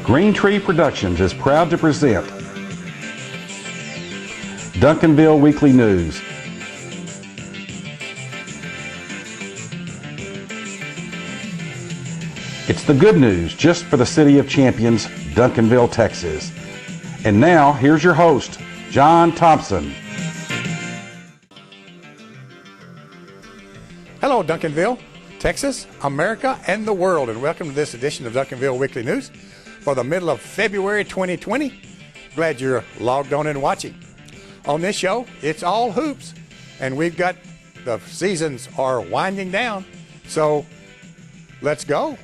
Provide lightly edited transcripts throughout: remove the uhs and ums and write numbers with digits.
Green Tree Productions is proud to present Duncanville Weekly News. It's the good news just for the City of Champions, Duncanville, Texas. And now, here's your host, John Thompson. Hello, Duncanville, Texas, America, and the world, and welcome to this edition of Duncanville Weekly News for the middle of February 2020. Glad you're logged on and watching. On this show, it's all hoops, and we've got the seasons are winding down, so let's go.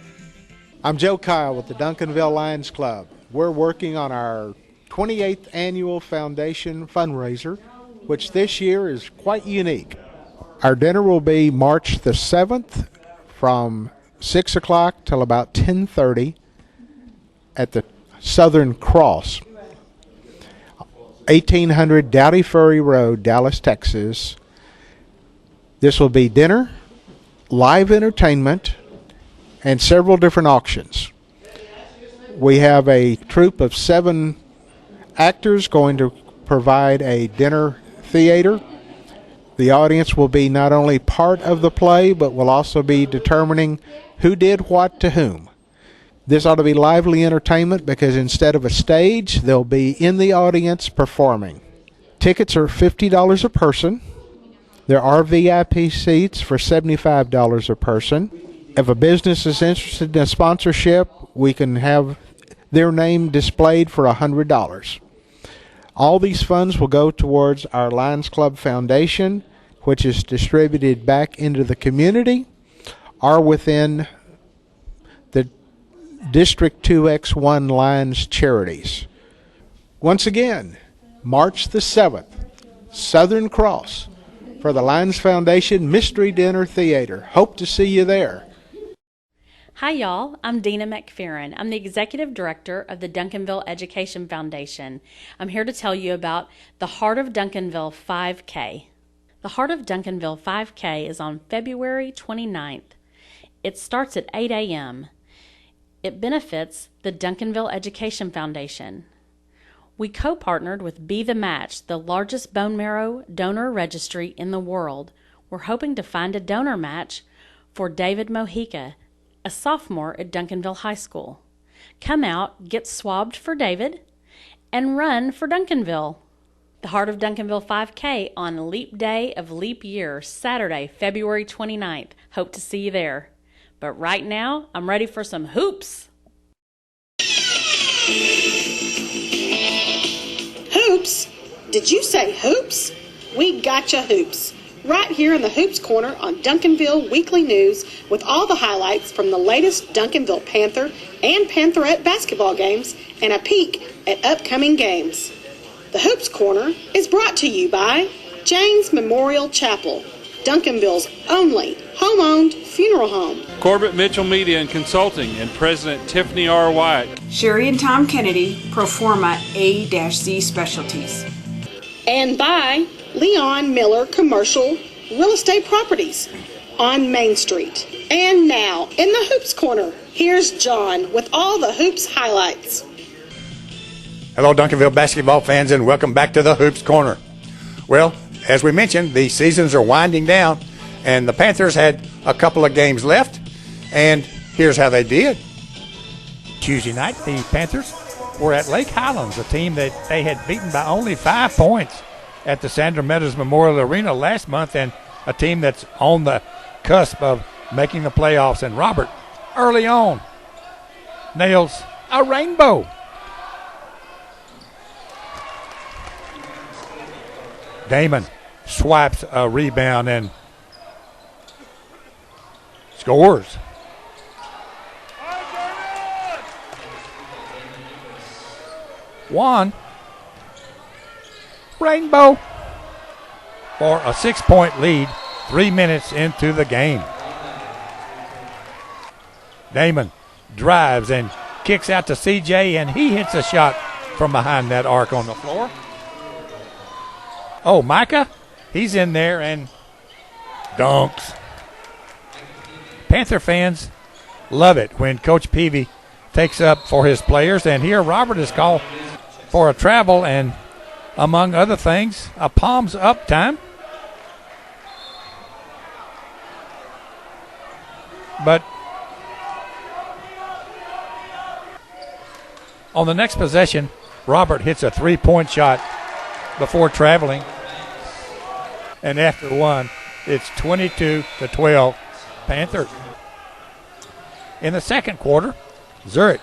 I'm Joe Kyle with the Duncanville Lions Club. We're working on our 28th annual foundation fundraiser, which this year is quite unique. Our dinner will be March the 7th from 6 o'clock till about 10:30 at the Southern Cross, 1800 Dowdy Ferry Road, Dallas, Texas. This will be dinner, live entertainment, and several different auctions. We have a troupe of 7 actors going to provide a dinner theater. The audience will be not only part of the play, but will also be determining who did what to whom. This ought to be lively entertainment because instead of a stage, they'll be in the audience performing. Tickets are $50 a person. There are VIP seats for $75 a person. If a business is interested in a sponsorship, we can have their name displayed for $100. All these funds will go towards our Lions Club Foundation, which is distributed back into the community or within the District 2X1 Lions charities. Once again, March the 7th, Southern Cross for the Lions Foundation Mystery Dinner Theater. Hope to see you there. Hi y'all, I'm Dina McPherron. I'm the Executive Director of the Duncanville Education Foundation. I'm here to tell you about the Heart of Duncanville 5K. The Heart of Duncanville 5K is on February 29th. It starts at 8 a.m. It benefits the Duncanville Education Foundation. We co-partnered with Be the Match, the largest bone marrow donor registry in the world. We're hoping to find a donor match for David Mojica, a sophomore at Duncanville High School. Come out, get swabbed for David, and run for Duncanville. The Heart of Duncanville 5K on Leap Day of Leap Year, Saturday, February 29th. Hope to see you there. But right now, I'm ready for some hoops. Hoops? Did you say hoops? We gotcha hoops. Right here in the Hoops Corner on Duncanville Weekly News with all the highlights from the latest Duncanville Panther and Pantherette basketball games and a peek at upcoming games. The Hoops Corner is brought to you by James Memorial Chapel, Duncanville's only home-owned funeral home. Corbett Mitchell Media and Consulting and President Tiffany R. Wyatt. Sherry and Tom Kennedy, Proforma A-Z Specialties. And by Leon Miller Commercial Real Estate Properties on Main Street. And now, in the Hoops Corner, here's John with all the Hoops highlights. Hello, Duncanville basketball fans, and welcome back to the Hoops Corner. Well, as we mentioned, the seasons are winding down, and the Panthers had a couple of games left, and here's how they did. Tuesday night, the Panthers were at Lake Highlands, a team that they had beaten by only 5 points at the Sandra Meadows Memorial Arena last month, and a team that's on the cusp of making the playoffs. And Robert, early on, nails a rainbow. Damon swipes a rebound and scores. One rainbow for a 6-point lead 3 minutes into the game. Damon drives and kicks out to CJ, and he hits a shot from behind that arc on the floor. Oh, Micah, he's in there, and dunks. Panther fans love it when Coach Peavy takes up for his players. And here Robert is called for a travel and, among other things, a palms up time. But on the next possession, Robert hits a three-point shot before traveling. And after one, it's 22-12 Panthers. In the second quarter, Zurich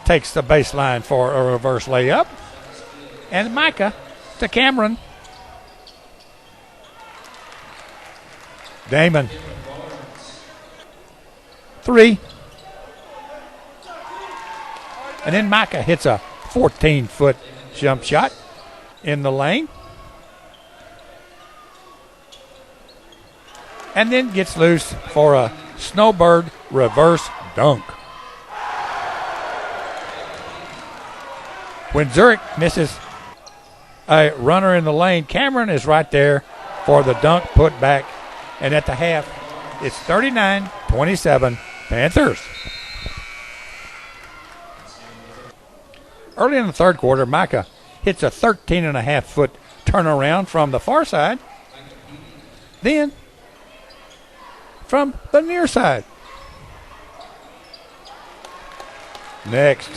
takes the baseline for a reverse layup. And Micah to Cameron. Damon. Three. And then Micah hits a 14-foot jump shot in the lane. And then gets loose for a snowbird reverse dunk. When Zurich misses a runner in the lane, Cameron is right there for the dunk put back. And at the half, it's 39-27 Panthers. Early in the third quarter, Micah hits a 13.5-foot turnaround from the far side. Then, from the near side. Next,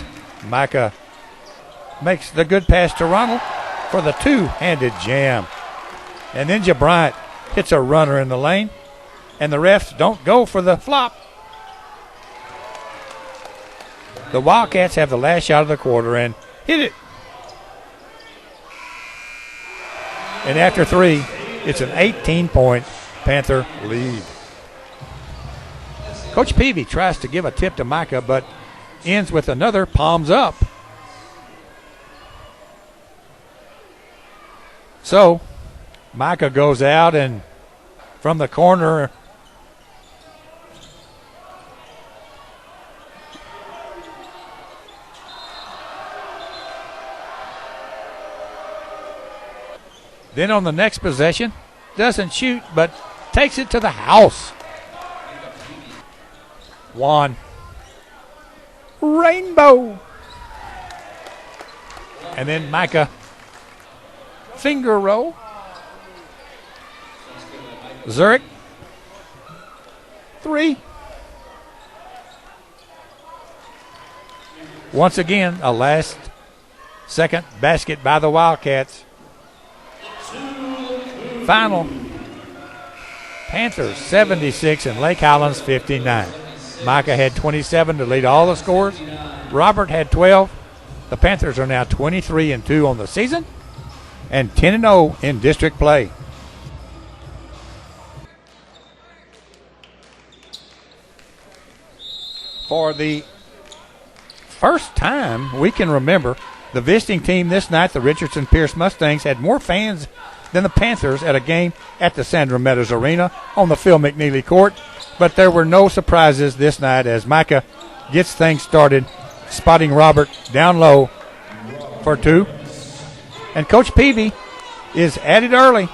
Micah makes the good pass to Ronald for the two-handed jam. And then Bryant hits a runner in the lane, and the refs don't go for the flop. The Wildcats have the last shot of the quarter and hit it. And after three, it's an 18-point Panther lead. Coach Peavy tries to give a tip to Micah, but ends with another palms up. So, Micah goes out and from the corner, then on the next possession, doesn't shoot, but takes it to the house. Juan. Rainbow. And then Micah. Finger roll. Zurich. Three. Once again, a last second basket by the Wildcats. Final. Panthers 76 and Lake Highlands 59. Micah had 27 to lead all the scores. Robert had 12. The Panthers are now 23-2 on the season and 10-0 in district play. For the first time we can remember, the visiting team this night, the Richardson-Pierce Mustangs, had more fans than the Panthers at a game at the Sandra Meadows Arena on the Phil McNeely court. But there were no surprises this night as Micah gets things started, spotting Robert down low for two. And Coach Peavy is at it early.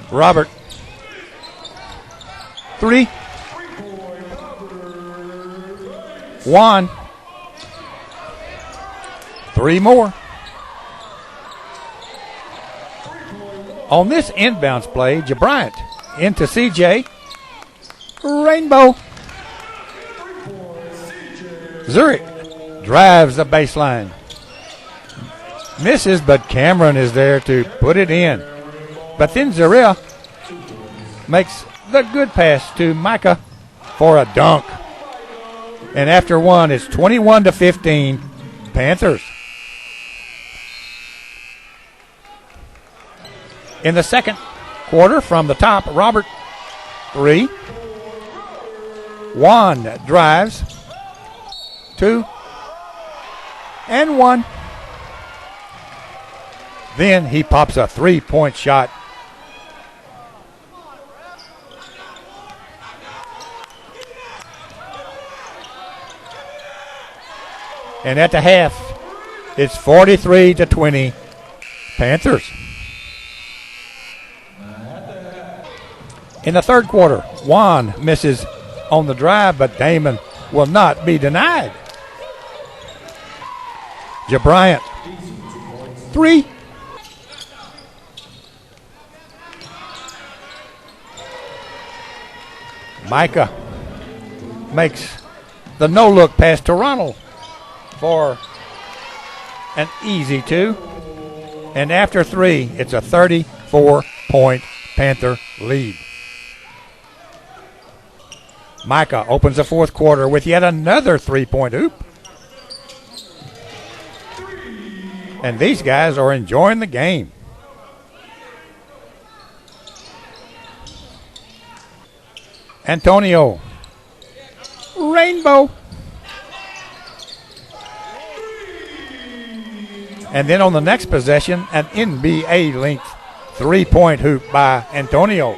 Robert. Three. One. Three more. On this inbounds play, Bryant into CJ. Rainbow. Zurich drives the baseline. Misses, but Cameron is there to put it in. But then Zaria makes the good pass to Micah for a dunk. And after one, it's 21-15 Panthers. In the second quarter, from the top, Robert, three. Juan drives. Two. And one. Then he pops a three-point shot. And at the half, it's 43-20 Panthers. In the third quarter, Juan misses on the drive, but Damon will not be denied. Bryant, 3. Micah makes the no-look pass to Ronald for an easy 2. And after 3, it's a 34-point Panther lead. Micah opens the fourth quarter with yet another 3-point hoop. And these guys are enjoying the game. Antonio. Rainbow. And then on the next possession, an NBA-length 3-point hoop by Antonio.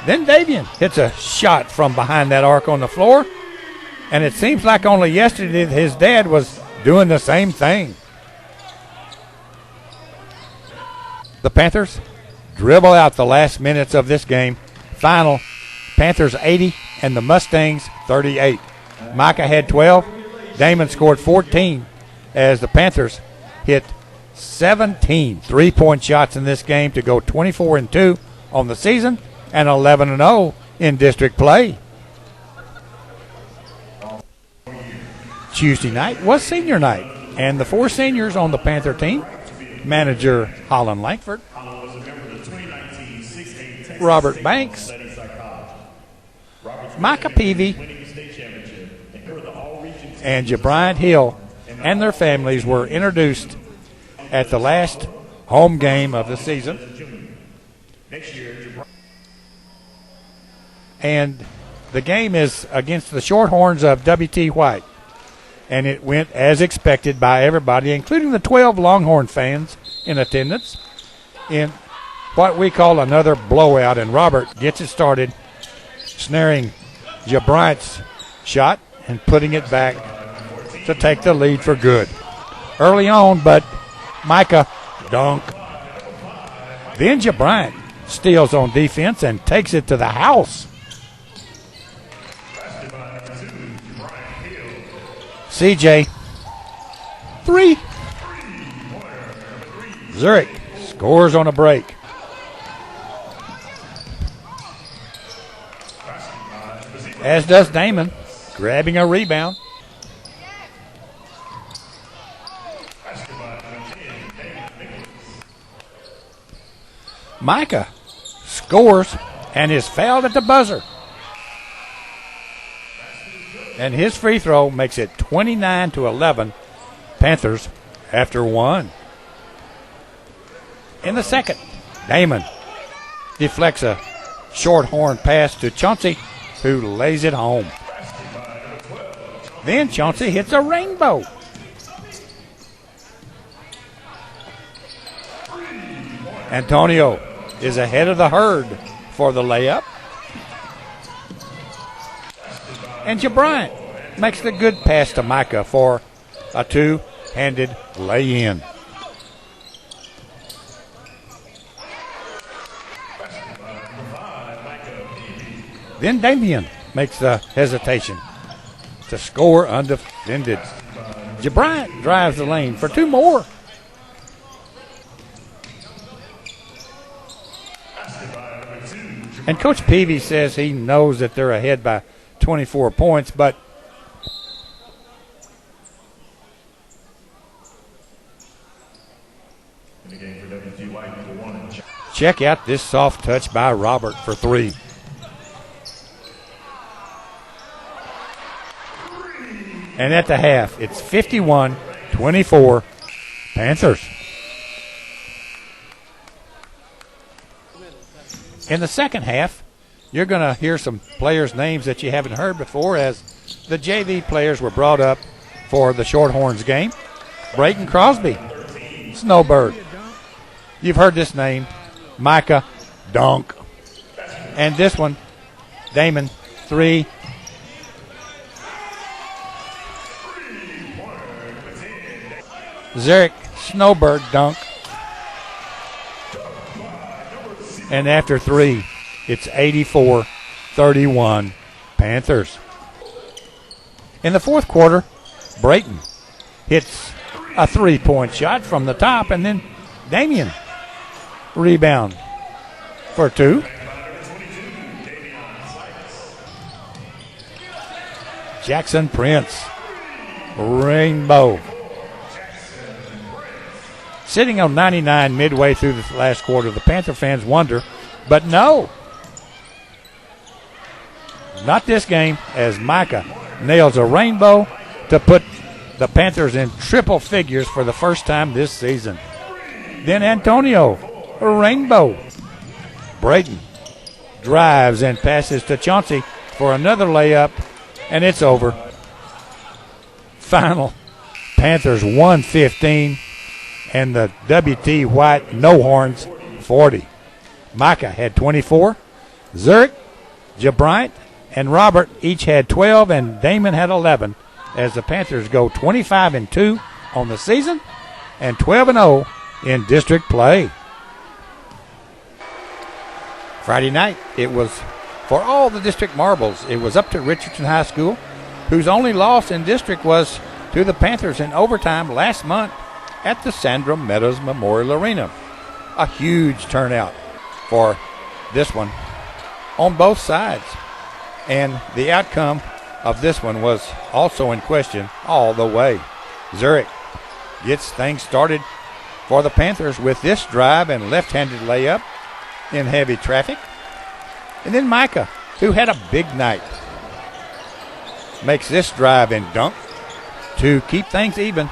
Then Davian hits a shot from behind that arc on the floor. And it seems like only yesterday his dad was doing the same thing. The Panthers dribble out the last minutes of this game. Final, Panthers 80 and the Mustangs 38. Micah had 12. Damon scored 14 as the Panthers hit 17 3-point shots in this game to go 24-2 on the season and 11-0 in district play. Tuesday night was senior night, and the 4 seniors on the Panther team, manager Holland Langford, Robert Banks, Micah Peavy, and Bryant Hill and their families were introduced at the last home game of the season. And the game is against the Shorthorns of W.T. White. And it went as expected by everybody, including the 12 Longhorn fans in attendance, in what we call another blowout. And Robert gets it started, snaring Bryant's shot and putting it back to take the lead for good. Early on, but Micah dunk. Then Bryant steals on defense and takes it to the house. CJ, 3. Zurich scores on a break. As does Damon, grabbing a rebound. Micah scores and is fouled at the buzzer. And his free throw makes it 29-11 Panthers after 1. In the second, Damon deflects a short horn pass to Chauncey, who lays it home. Then Chauncey hits a rainbow. Antonio is ahead of the herd for the layup. And Bryant makes the good pass to Micah for a two-handed lay-in. Then Damien makes the hesitation to score undefended. Bryant drives the lane for 2 more. And Coach Peavy says he knows that they're ahead by 24 points, but check out this soft touch by Robert for 3. And at the half, it's 51-24 Panthers. In the second half, you're going to hear some players' names that you haven't heard before as the JV players were brought up for the Shorthorns game. Brayton Crosby, Snowbird. You've heard this name, Micah Dunk. And this one, Damon, 3. Zurich snowbird dunk. And after 3, it's 84-31 Panthers. In the fourth quarter, Brayton hits a 3-point shot from the top, and then Damian rebound for 2. Jackson Prince, rainbow. Sitting on 99 midway through the last quarter, the Panther fans wonder, but no. Not this game, as Micah nails a rainbow to put the Panthers in triple figures for the first time this season. Then Antonio, a rainbow. Brayton drives and passes to Chauncey for another layup, and it's over. Final, Panthers 115, and the W.T. White No Horns 40. Micah had 24. Zurich, Jabryant, and Robert each had 12, and Damon had 11, as the Panthers go 25-2 on the season and 12-0 in district play. Friday night, it was for all the district marbles. It was up to Richardson High School, whose only loss in district was to the Panthers in overtime last month at the Sandra Meadows Memorial Arena. A huge turnout for this one on both sides. And the outcome of this one was also in question all the way. Zurich gets things started for the Panthers with this drive and left-handed layup in heavy traffic. And then Micah, who had a big night, makes this drive and dunk to keep things even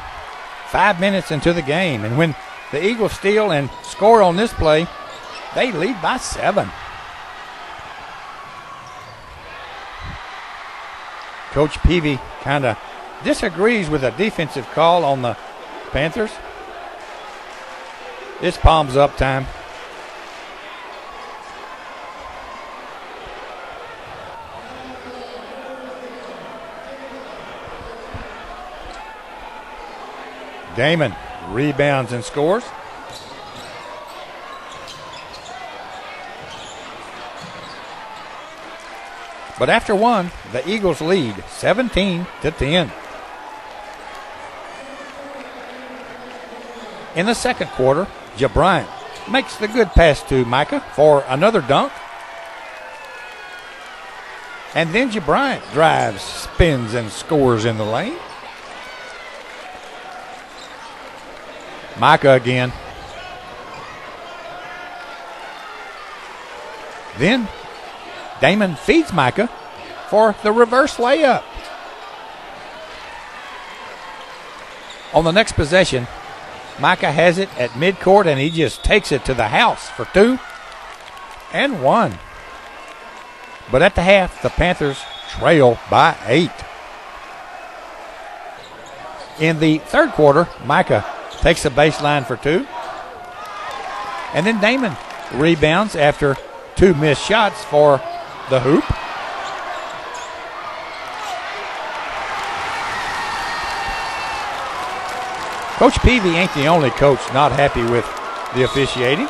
5 minutes into the game. And when the Eagles steal and score on this play, they lead by 7. Coach Peavy kind of disagrees with a defensive call on the Panthers. It's palms up time. Damon rebounds and scores. But after one, the Eagles lead 17-10. In the second quarter, Jabryant makes the good pass to Micah for another dunk. And then Jabryant drives, spins, and scores in the lane. Micah again. Then Damon feeds Micah for the reverse layup. On the next possession, Micah has it at midcourt, and he just takes it to the house for 2 and 1. But at the half, the Panthers trail by 8. In the third quarter, Micah takes the baseline for 2. And then Damon rebounds after 2 missed shots for the hoop. Coach Peavy ain't the only coach not happy with the officiating.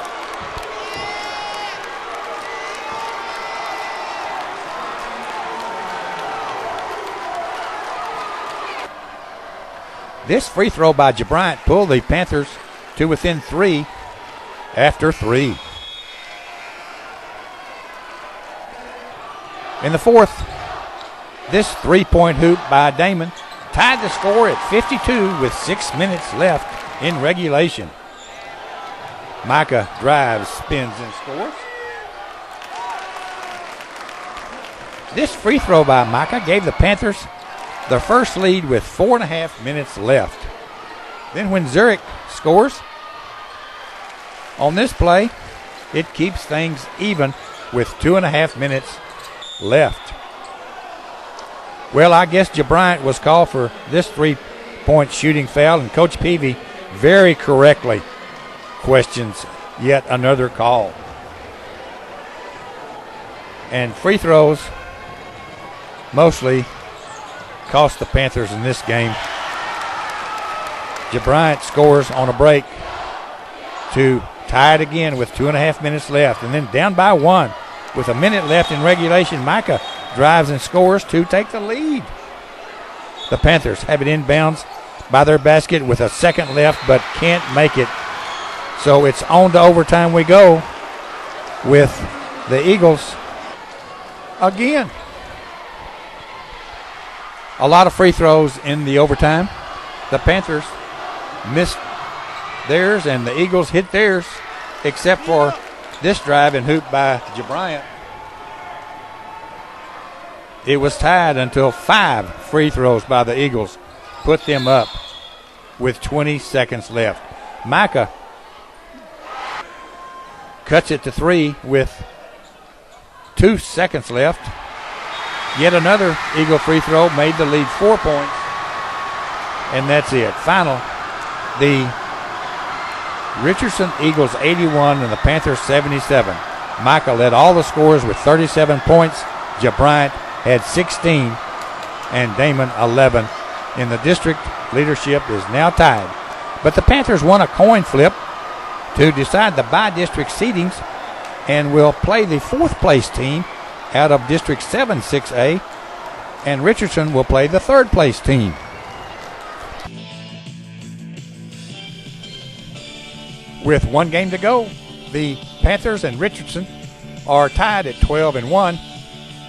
This free throw by Jabryant pulled the Panthers to within 3 after 3. In the fourth, this 3-point hoop by Damon tied the score at 52 with 6 minutes left in regulation. Micah drives, spins, and scores. This free throw by Micah gave the Panthers the first lead with 4.5 minutes left. Then when Zurich scores on this play, it keeps things even with 2.5 minutes left. Well, I guess Jabryant was called for this 3-point shooting foul, and Coach Peavy very correctly questions yet another call. And free throws mostly cost the Panthers in this game Bryant scores on a break to tie it again with 2.5 minutes left. And then down by 1 with a minute left in regulation, Micah drives and scores to take the lead. The Panthers have it inbounds by their basket with a second left, but can't make it. So it's on to overtime we go with the Eagles again. A lot of free throws in the overtime. The Panthers missed theirs and the Eagles hit theirs, except for this drive and hoop by Bryant. It was tied until 5 free throws by the Eagles put them up with 20 seconds left. Micah cuts it to 3 with 2 seconds left. Yet another Eagle free throw made the lead 4 points. And that's it. Final, the Richardson Eagles 81 and the Panthers 77. Micah led all the scorers with 37 points. Bryant had 16 and Damon 11. In the district, leadership is now tied. But the Panthers won a coin flip to decide the by-district seedings and will play the 4th place team out of District 7 6A, and Richardson will play the 3rd place team. With 1 game to go, the Panthers and Richardson are tied at 12-1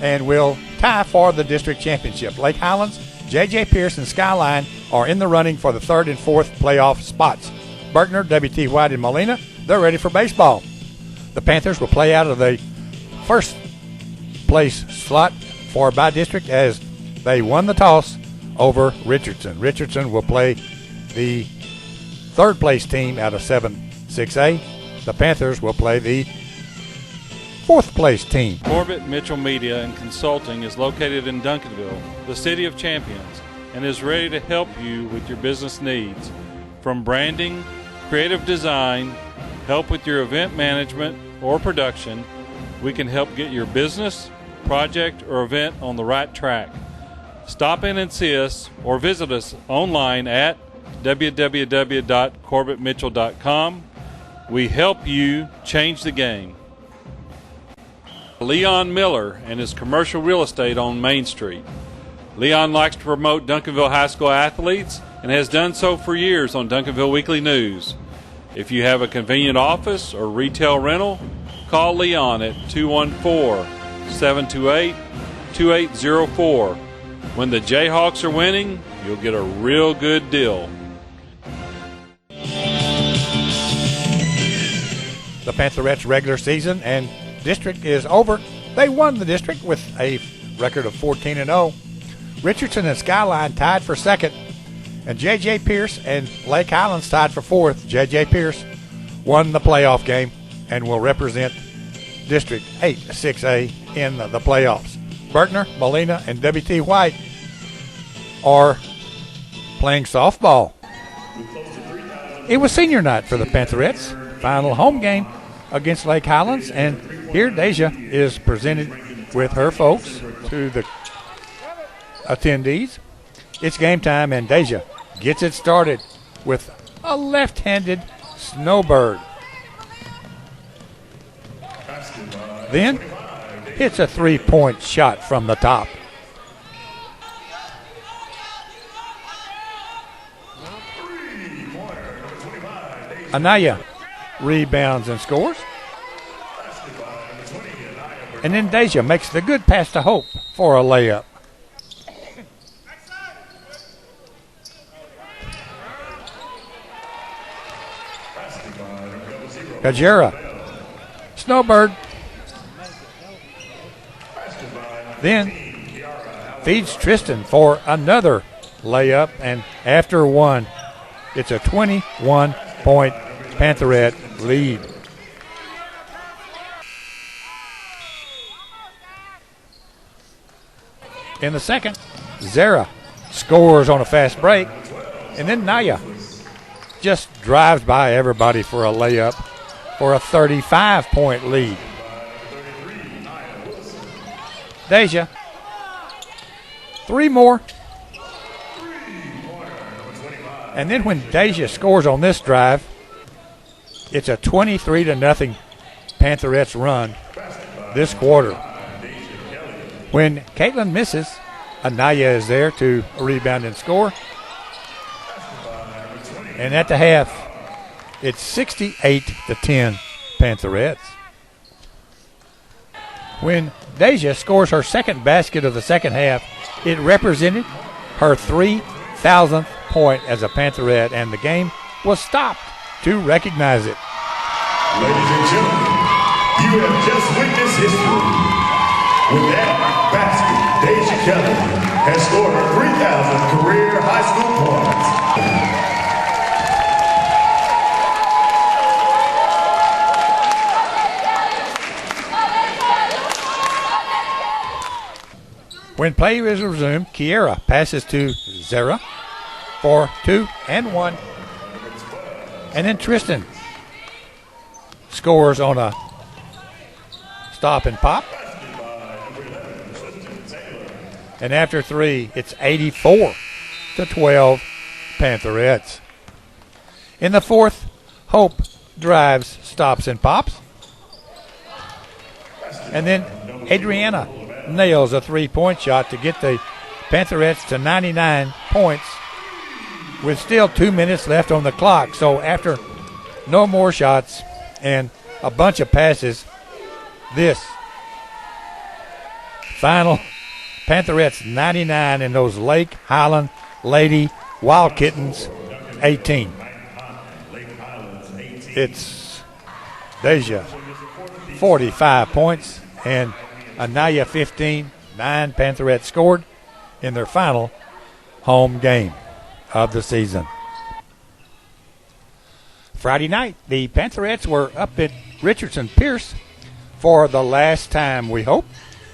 and will tie for the district championship. Lake Highlands, J.J. Pierce, and Skyline are in the running for the 3rd and 4th playoff spots. Berkner, W.T. White, and Molina, they're ready for baseball. The Panthers will play out of the 1st place slot for by district as they won the toss over Richardson. Richardson will play the 3rd place team out of 7 6A. The Panthers will play the 4th place team. Corbett Mitchell Media and Consulting is located in Duncanville, the city of champions, and is ready to help you with your business needs. From branding, creative design, help with your event management or production, we can help get your business, project, or event on the right track. Stop in and see us or visit us online at www.corbettmitchell.com. We help you change the game. Leon Miller and his commercial real estate on Main Street. Leon likes to promote Duncanville High School athletes and has done so for years on Duncanville Weekly News. If you have a convenient office or retail rental, call Leon at 214-728-2804. When the Jayhawks are winning, you'll get a real good deal. The Pantherettes' regular season and district is over. They won the district with a record of 14-0. Richardson and Skyline tied for 2nd, and J.J. Pierce and Lake Highlands tied for 4th. J.J. Pierce won the playoff game and will represent District 8 6A in the playoffs. Berkner, Molina, and W.T. White are playing softball. It was senior night for the Pantherettes. Final home game against Lake Highlands, and here Deja is presented with her folks to the attendees. It's game time, and Deja gets it started with a left-handed snowbird. Then hits a 3-point shot from the top. Anaya rebounds and scores. And then Deja makes the good pass to Hope for a layup. Kajera. Snowbird. Then feeds Tristan for another layup, and after one, it's a 21-point Pantherette lead. In the second, Zara scores on a fast break, and then Naya just drives by everybody for a layup for a 35-point lead. Deja, 3 more. And then when Deja scores on this drive, it's a 23-0 Pantherettes run this quarter. When Caitlin misses, Anaya is there to rebound and score. And at the half, it's 68-10 Pantherettes. When Deja scores her second basket of the second half, it represented her 3,000th point as a Pantherette, and the game was stopped to recognize it. Ladies and gentlemen, you have just witnessed history. With that basket, Deja Kelly has scored her 3,000th career high school points. When play is resumed, Kiera passes to Zara for 2 and 1. And then Tristan scores on a stop and pop. And after 3, it's 84-12 Pantherettes. In the fourth, Hope drives, stops, and pops. And then Adriana nails a three-point shot to get the Pantherettes to 99 points with still 2 minutes left on the clock. So after no more shots and a bunch of passes, this final Pantherettes 99 and those Lake Highland Lady Wild Kittens 18. It's Deja 45 points and Anaya 15. 9 Pantherettes scored in their final home game of the season. Friday night, the Pantherettes were up at Richardson Pierce for the last time, we hope,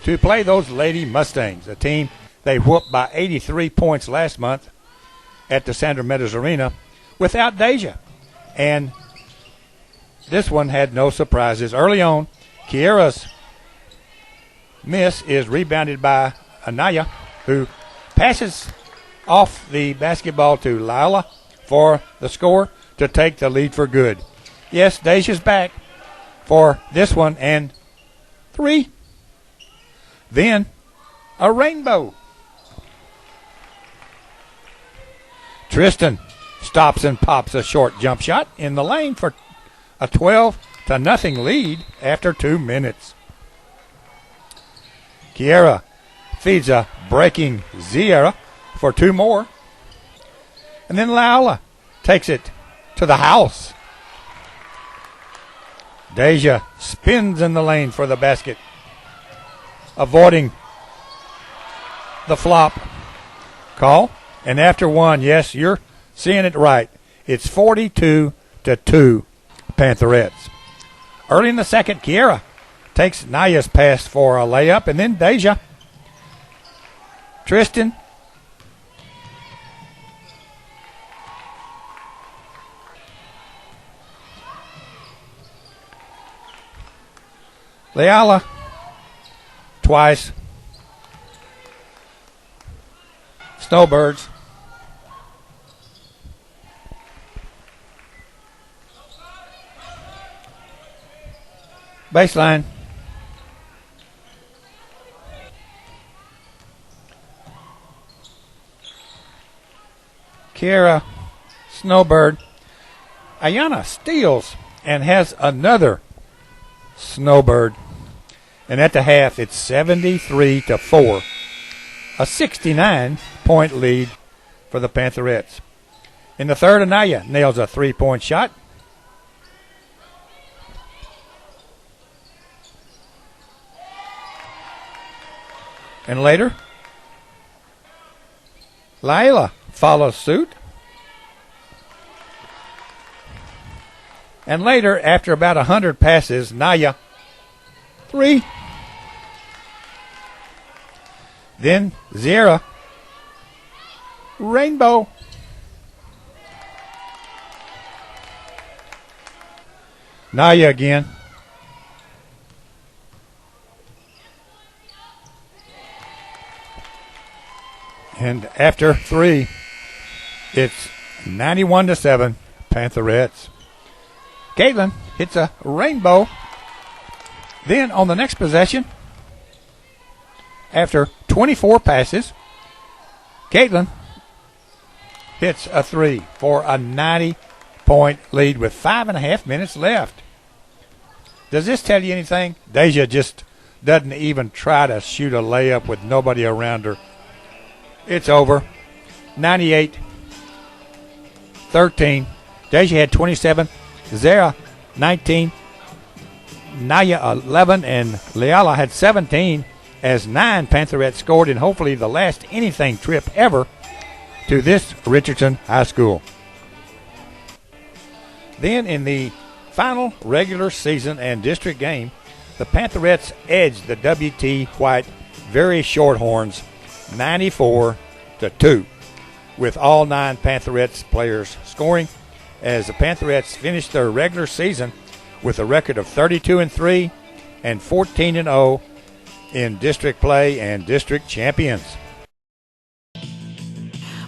to play those Lady Mustangs, a team they whooped by 83 points last month at the Sandra Meadows Arena without Deja. And this one had no surprises. Early on, Kiera's miss is rebounded by Anaya, who passes off the basketball to Lila for the score to take the lead for good. Yes, Deja's back for this one and 3. Then a rainbow. Tristan stops and pops a short jump shot in the lane for a 12-0 lead after 2 minutes. Kiera feeds a breaking Zierra for 2 more. And then Laula takes it to the house. Deja spins in the lane for the basket, avoiding the flop call. And after 1, yes, you're seeing it right, it's 42-2 Pantherettes. Early in the second, Kiera takes Naya's pass for a layup, and then Deja. Tristan. Leala. Twice. Snowbirds. Baseline. Kiera, Snowbird. Ayana steals and has another Snowbird. And at the half, it's 73-4. A 69-point lead for the Pantherettes. In the third, Anaya nails a 3-point shot. And later, Laila follows suit. And later, after about 100 passes, Naya, 3. Then Zierra, rainbow. Naya again. And after 3, it's 91-7, Pantherettes. Caitlin hits a rainbow. Then on the next possession, after 24 passes, Caitlin hits a three for a 90-point lead with 5.5 minutes left. Does this tell you anything? Deja just doesn't even try to shoot a layup with nobody around her. It's over. 98-13. Deja had 27. Zara, 19. Naya, 11. And Leala had 17 as 9 Pantherettes scored in hopefully the last anything trip ever to this Richardson High School. Then in the final regular season and district game, the Pantherettes edged the W.T. White Very Shorthorns 94-2, with all 9 Pantherettes players scoring, as the Pantherettes finished their regular season with a record of 32-3 and 14-0 in district play and district champions.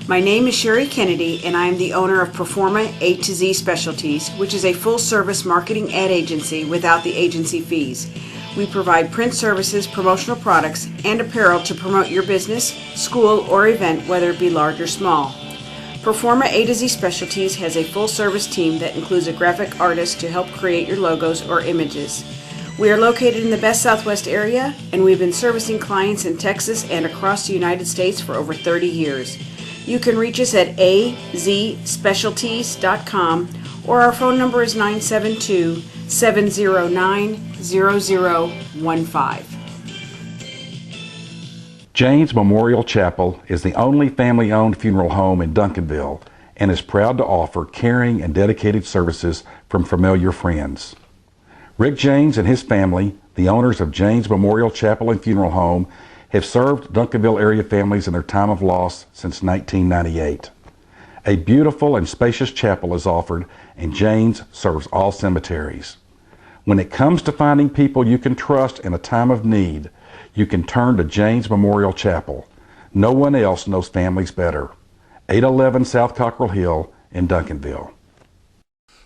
My name is Sherry Kennedy, and I am the owner of Performa A to Z Specialties, which is a full-service marketing ad agency without the agency fees. We provide print services, promotional products, and apparel to promote your business, school, or event, whether it be large or small. Performa A to Z Specialties has a full-service team that includes a graphic artist to help create your logos or images. We are located in the best Southwest area, and we've been servicing clients in Texas and across the United States for over 30 years. You can reach us at azspecialties.com, or our phone number is 972-709-0015. Jane's Memorial Chapel is the only family-owned funeral home in Duncanville and is proud to offer caring and dedicated services from familiar friends. Rick Janes and his family, the owners of Jane's Memorial Chapel and Funeral Home, have served Duncanville area families in their time of loss since 1998. A beautiful and spacious chapel is offered, and Jane's serves all cemeteries. When it comes to finding people you can trust in a time of need, you can turn to Jane's Memorial Chapel. No one else knows families better. 811 South Cockrell Hill in Duncanville.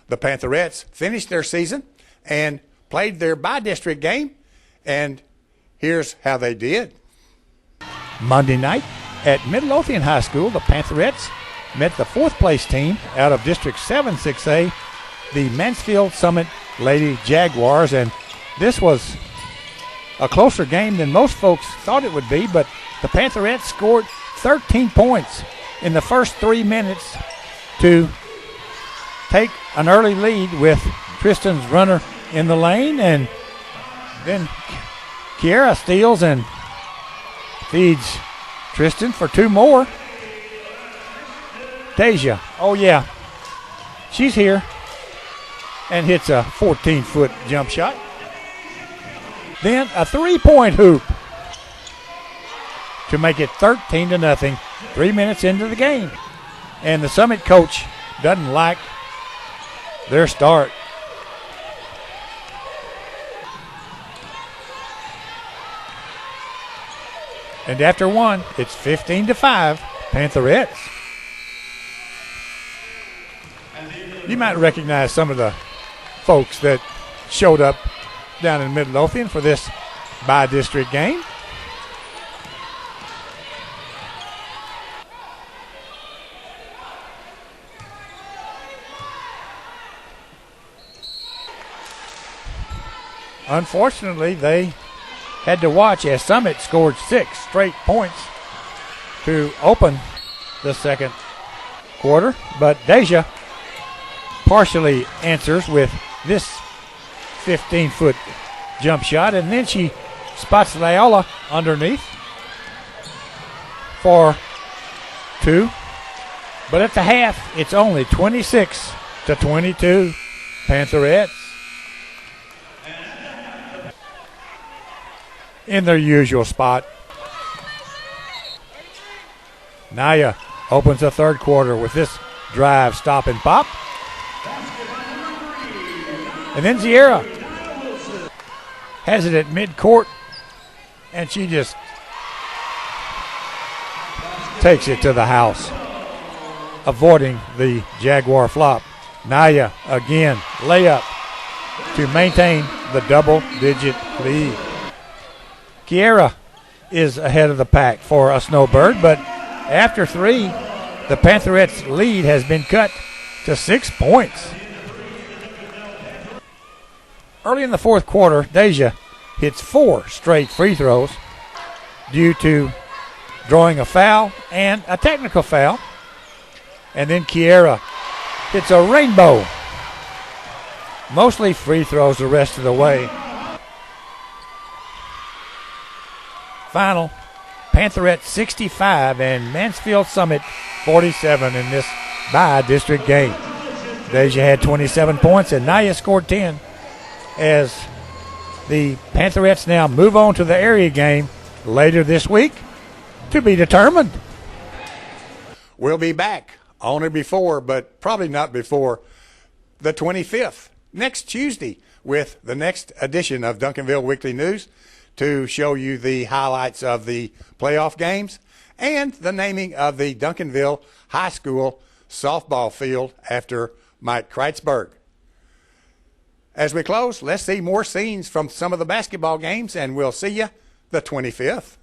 The Pantherettes finished their season and played their by-district game, and here's how they did. Monday night at Midlothian High School, the Pantherettes met the fourth-place team out of District 7 6A, the Mansfield Summit Lady Jaguars, and this was a closer game than most folks thought it would be, but the Pantherettes scored 13 points in the first 3 minutes to take an early lead with Tristan's runner in the lane, and then Kiara steals and feeds Tristan for 2 more. Deja, oh yeah, she's here and hits a 14-foot jump shot. Then a 3-point hoop to make it 13-0, 3 minutes into the game. And the Summit coach doesn't like their start. And after one, it's 15-5, Pantherettes. You might recognize some of the folks that showed up down in Midlothian for this by-district game. Unfortunately, they had to watch as Summit scored 6 straight points to open the second quarter, but Deja partially answers with this 15-foot jump shot, and then she spots Layola underneath for 2. But at the half, it's only 26-22, Pantherettes. In their usual spot. Naya opens the third quarter with this drive, stop, and pop. And then Sierra has it at midcourt, and she just takes it to the house. avoiding the Jaguar flop. Naya again, layup to maintain the double-digit lead. Kiera is ahead of the pack for a Snowbird, but after 3, the Pantherettes' lead has been cut to 6 points. Early in the fourth quarter, Deja hits 4 straight free throws due to drawing a foul and a technical foul. And then Kiera hits a rainbow. Mostly free throws the rest of the way. Final, Pantherette 65 and Mansfield Summit 47 in this bi-district game. Deja had 27 points and Naya scored 10 as the Pantherettes now move on to the area game later this week to be determined. We'll be back on or before, but probably not before the 25th, next Tuesday, with the next edition of Duncanville Weekly News to show you the highlights of the playoff games and the naming of the Duncanville High School softball field after Mike Kreitzberg. As we close, let's see more scenes from some of the basketball games, and we'll see you the 25th.